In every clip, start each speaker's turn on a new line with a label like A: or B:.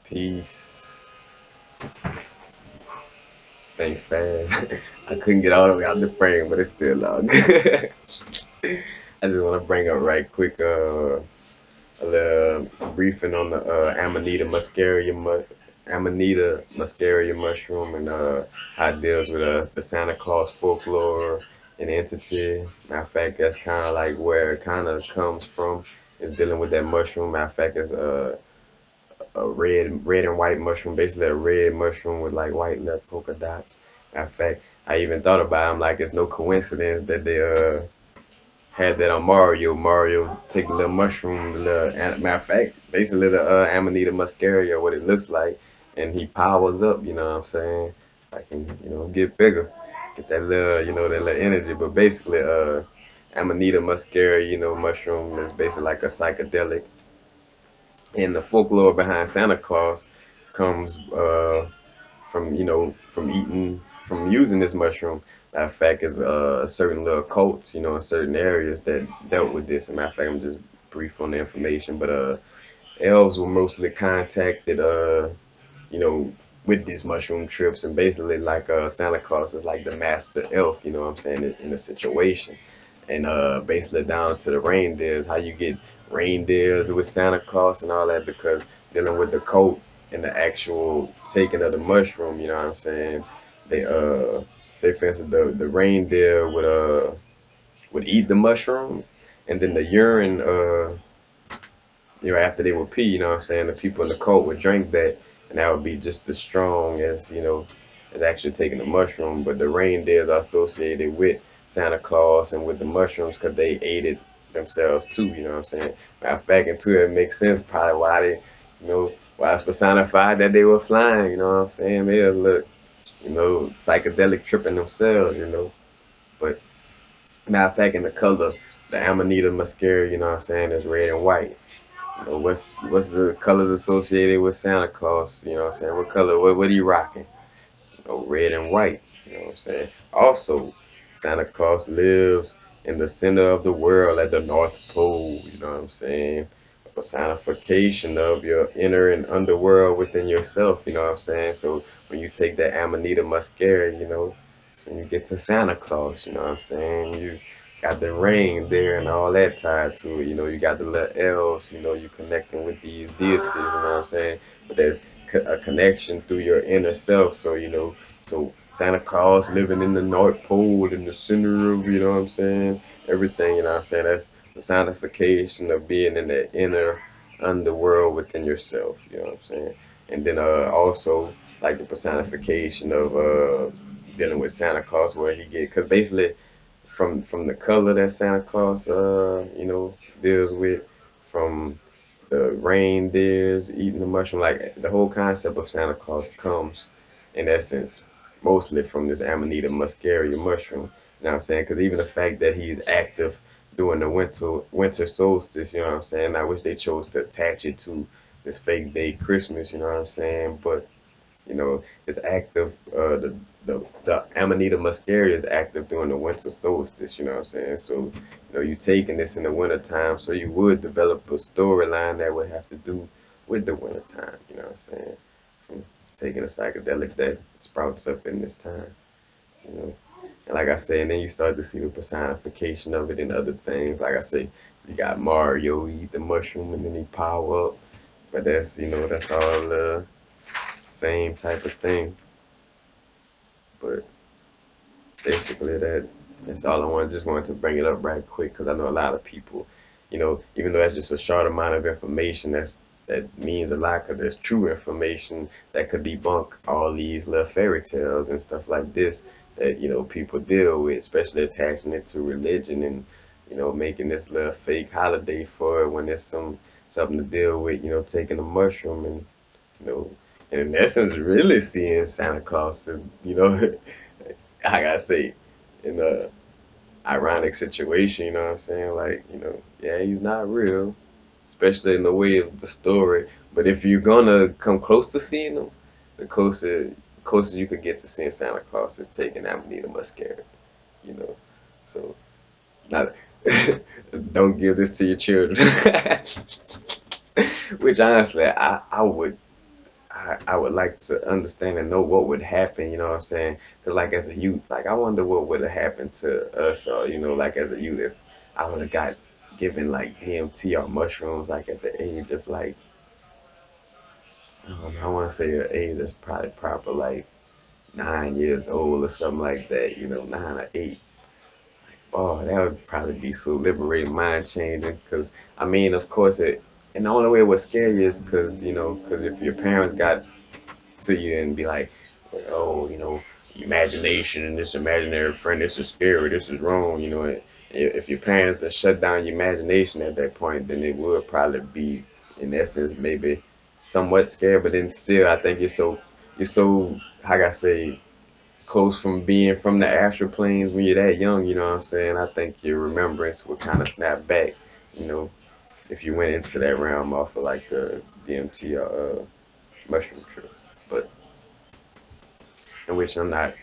A: Peace. Think fast. I couldn't get all the way out the frame, but it's still long. I just want to bring up right quick a little briefing on the Amanita Muscaria mushroom and how it deals with the Santa Claus folklore and entity. Matter of fact, that's kind of like where it kind of comes from. Is dealing with that mushroom. Matter of fact, it's a red and white mushroom, basically a red mushroom with like white left polka dots. Matter of fact, I even thought about it. I'm like, it's no coincidence that they had that on Mario. Mario take the little mushroom, the little matter of fact, basically the Amanita Muscaria, what it looks like, and he powers up. You know what I'm saying? I can get bigger, get that little that little energy. But basically, Amanita Muscaria, mushroom is basically like a psychedelic, and the folklore behind Santa Claus comes from from using this mushroom. Matter of fact, is certain little cults, in certain areas that dealt with this. As a matter of fact, I'm just brief on the information, but elves were mostly contacted, you know, with these mushroom trips, and basically like Santa Claus is like the master elf, you know what I'm saying, in the situation, and basically down to the reindeers, how you get reindeers with Santa Claus and all that, because dealing with the cult and the actual taking of the mushroom, you know what I'm saying, they say for instance the reindeer would eat the mushrooms, and then the urine after they would pee, you know what I'm saying, the people in the cult would drink that, and that would be just as strong as, as actually taking the mushroom. But the reindeers are associated with Santa Claus and with the mushrooms because they ate it themselves too, you know what I'm saying. Matter of fact, and too, it makes sense probably why they, why it's personified that they were flying, you know what I'm saying. They look, psychedelic tripping themselves, But matter of fact, in the color, the Amanita Muscaria, you know what I'm saying, is red and white. What's the colors associated with Santa Claus? You know what I'm saying? What color? What are you rocking? Red and white. You know what I'm saying? Also, Santa Claus lives in the center of the world at the North Pole. You know what I'm saying? A personification of your inner and underworld within yourself. You know what I'm saying? So when you take that Amanita Muscaria, when you get to Santa Claus, you know what I'm saying? You got the ring there and all that tied to it. You got the little elves, you connecting with these deities, you know what I'm saying? But there's a connection through your inner self. So, so Santa Claus living in the North Pole in the center of, you know what I'm saying? Everything, you know what I'm saying? That's the signification of being in the inner underworld within yourself, you know what I'm saying? And then also like the personification of dealing with Santa Claus, where he get, because basically from the color that Santa Claus deals with, from the reindeers eating the mushroom, like the whole concept of Santa Claus comes in essence mostly from this Amanita muscaria mushroom. You know what I'm saying? Because even the fact that he's active during the winter solstice, you know what I'm saying? I wish they chose to attach it to this fake day Christmas, you know what I'm saying? But it's active. The Amanita muscaria is active during the winter solstice. You know what I'm saying? So, you taking this in the winter time, so you would develop a storyline that would have to do with the winter time. You know what I'm saying? From taking a psychedelic that sprouts up in this time. You know, and like I say, and then you start to see the personification of it in other things. Like I say, you got Mario eat the mushroom and then he power up. But that's that's all same type of thing. But basically that's all I wanted. Just wanted to bring it up right quick because I know a lot of people, even though that's just a short amount of information, that means a lot because there's true information that could debunk all these little fairy tales and stuff like this that people deal with, especially attaching it to religion and making this little fake holiday for it when there's something to deal with, taking a mushroom and you know in essence really seeing Santa Claus and I gotta say, in a ironic situation, you know what I'm saying? Like, yeah, he's not real, especially in the way of the story. But if you're gonna come close to seeing him, the closer you could get to seeing Santa Claus is taking Amanita Muscaria, you know. So not don't give this to your children. Which honestly I would I would like to understand and know what would happen, you know what I'm saying? Because, like, as a youth, like, I wonder what would have happened to us, or, like, as a youth, if I would have got given, like, DMT or mushrooms, like, at the age of, like, I want to say an age that's probably proper, like, 9 years old or something like that, 9 or 8. Oh, that would probably be so liberating, mind changing. Because, I mean, of course, and the only way it would scare you is because, because if your parents got to you and be like, oh, imagination and this imaginary friend, this is scary, this is wrong, if your parents that shut down your imagination at that point, then it would probably be, in essence, maybe somewhat scared, but then still, I think you're so, how can I say, close from being from the astral planes when you're that young, you know what I'm saying? I think your remembrance would kind of snap back, you know, if you went into that realm off of like the DMT or mushroom trip. But in which I'm not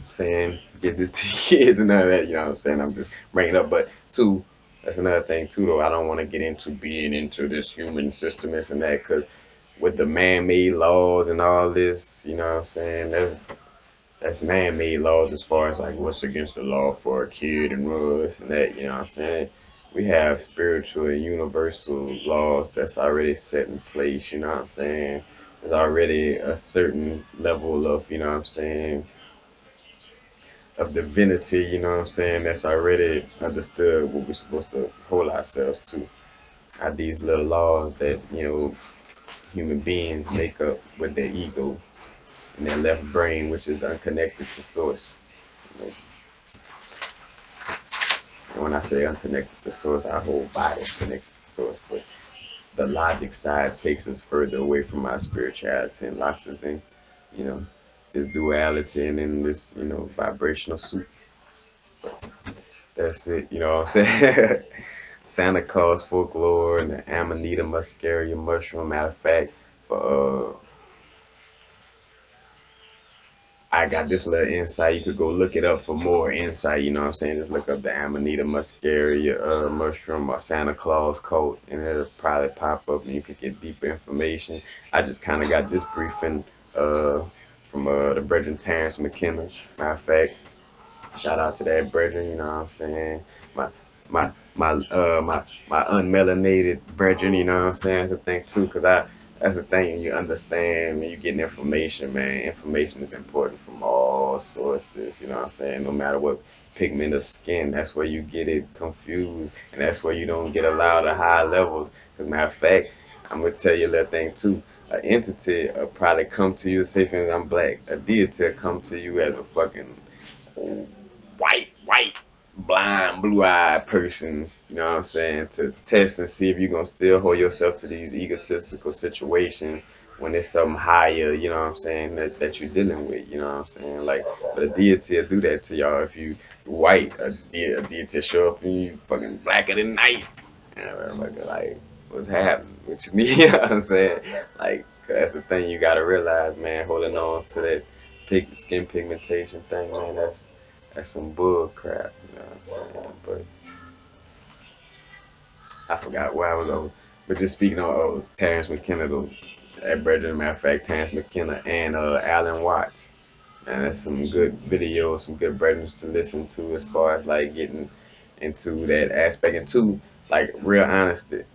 A: saying get this to your kids and none of that, you know what I'm saying? I'm just bringing it up. But two, that's another thing too, though. I don't want to get into being into this human system, this and that, because with the man-made laws and all this, you know what I'm saying? That's man-made laws as far as like what's against the law for a kid and rules and that, you know what I'm saying? We have spiritual and universal laws that's already set in place, you know what I'm saying? There's already a certain level of, you know what I'm saying, of divinity, you know what I'm saying, that's already understood what we're supposed to hold ourselves to. Are these little laws that, human beings make up with their ego and their left brain, which is unconnected to source. You know, and when I say unconnected to source, our whole body is connected to source, but the logic side takes us further away from our spirituality and locks us in, you know, this duality and in this, vibrational suit. That's it, you know what I'm saying? Santa Claus folklore and the Amanita Muscaria mushroom. Matter of fact, for I got this little insight. You could go look it up for more insight. You know what I'm saying? Just look up the Amanita muscaria mushroom or Santa Claus coat, and it'll probably pop up, and you could get deeper information. I just kind of got this briefing uh, from the Brethren Terrence McKenna. Matter of fact, shout out to that brethren, you know what I'm saying? My my unmelanated brethren, you know what I'm saying? That's the thing too, cause that's the thing you understand when you getting information, man. Information is important from all sources, you know what I'm saying? No matter what pigment of skin, that's where you get it confused, and that's where you don't get allowed at high levels. Cause matter of fact, I'm gonna tell you a little thing too. An entity will probably come to you, say for instance, I'm black. A deity will come to you as a fucking white, blind, blue-eyed person, you know what I'm saying, to test and see if you're gonna still hold yourself to these egotistical situations when there's something higher, you know what I'm saying, that you're dealing with, you know what I'm saying? Like, but a deity will do that to y'all if you white, a deity show up and you fucking blacker than night. And like, what's happening? What you need, you know what I'm saying? Like, that's the thing you gotta realize, man, holding on to that skin pigmentation thing, man, that's some bull crap, you know what I'm saying? But I forgot where I was over. But just speaking on Terrence McKenna, though, that brother, matter of fact, Terrence McKenna and Alan Watts. Man, that's some good videos, some good brothers to listen to as far as like getting into that aspect. And two, like real honesty,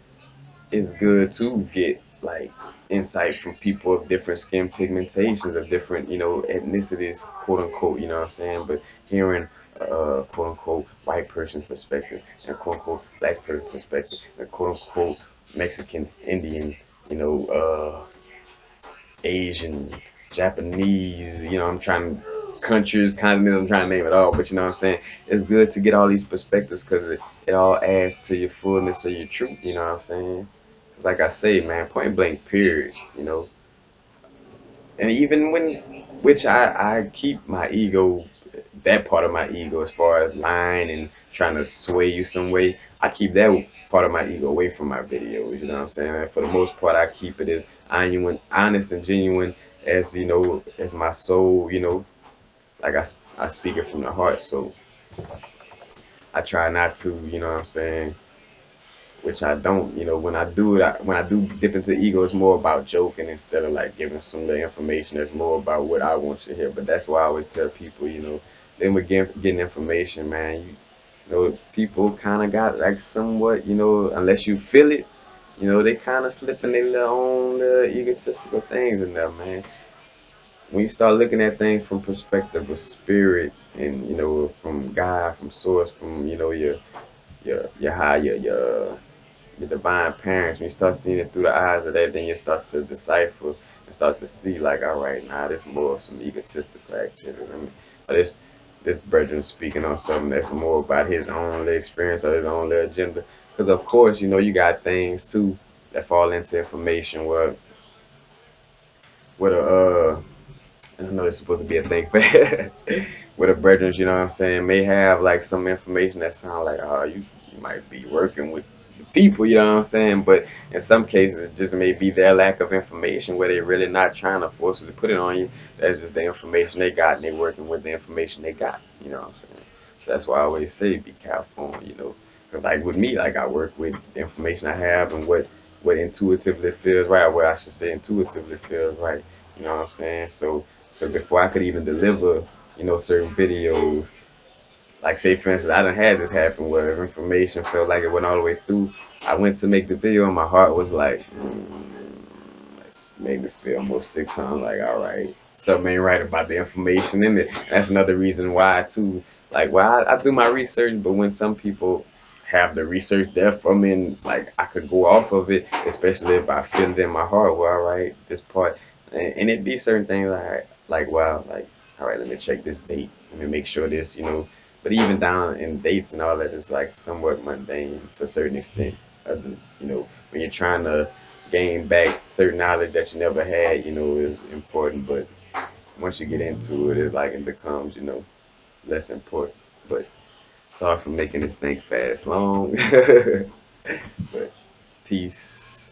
A: it's good to get like insight from people of different skin pigmentations, of different, ethnicities, quote unquote, you know what I'm saying? But hearing quote unquote white person's perspective and quote unquote black person's perspective and quote unquote Mexican, Indian, you know, Asian, Japanese, I'm trying countries, continents, I'm trying to name it all, but you know what I'm saying? It's good to get all these perspectives because it all adds to your fullness of your truth, you know what I'm saying? 'Cause like I say, man, point blank, period, and even which I keep my ego, that part of my ego, as far as lying and trying to sway you some way, I keep that part of my ego away from my videos, you know what I'm saying? And for the most part, I keep it as genuine, honest and genuine as, as my soul, like I speak it from the heart. So I try not to, you know what I'm saying, which I don't. When I do it, when I do dip into ego, it's more about joking instead of like giving some of the information. That's more about what I want you to hear. But that's why I always tell people, then we're getting information, man. People kind of got like somewhat, unless you feel it, they kind of slipping their own egotistical things in there, man. When you start looking at things from perspective of spirit and from God, from source, from your high your divine parents, when you start seeing it through the eyes of that, then you start to decipher and start to see like, all right, now there's more of some egotistical activity. But this brethren speaking on something that's more about his own little experience or his own little agenda. Because of course, you got things too that fall into information where I don't know it's supposed to be a thing, but with the brethren, you know what I'm saying, may have like some information that sound like, oh, you might be working with the people, you know what I'm saying? But in some cases, it just may be their lack of information where they're really not trying to forcefully put it on you. That's just the information they got, and they're working with the information they got, you know what I'm saying? So that's why I always say be careful, because like with me, like I work with the information I have and what intuitively feels right, or what I should say intuitively feels right, you know what I'm saying? So but before I could even deliver, certain videos, like say for instance, I done had this happen where if information felt like it went all the way through. I went to make the video and my heart was like, it made me feel almost sick. So I'm like, all right, something ain't right about the information in it. And that's another reason why too. Like, well, I do my research, but when some people have the research there for me, and like I could go off of it, especially if I feel it in my heart. Well, all right, this part, and it be certain things like wow, like all right, let me check this date. Let me make sure this. But even down in dates and all that is like somewhat mundane to a certain extent. When you're trying to gain back certain knowledge that you never had, is important. But once you get into it, it becomes, less important. But sorry for making this thing fast, long. But peace,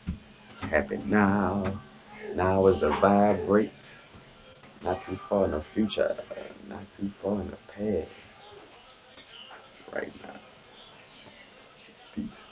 A: happy now. Now is the vibrate. Not too far in the future, not too far in the past. Right now, peace.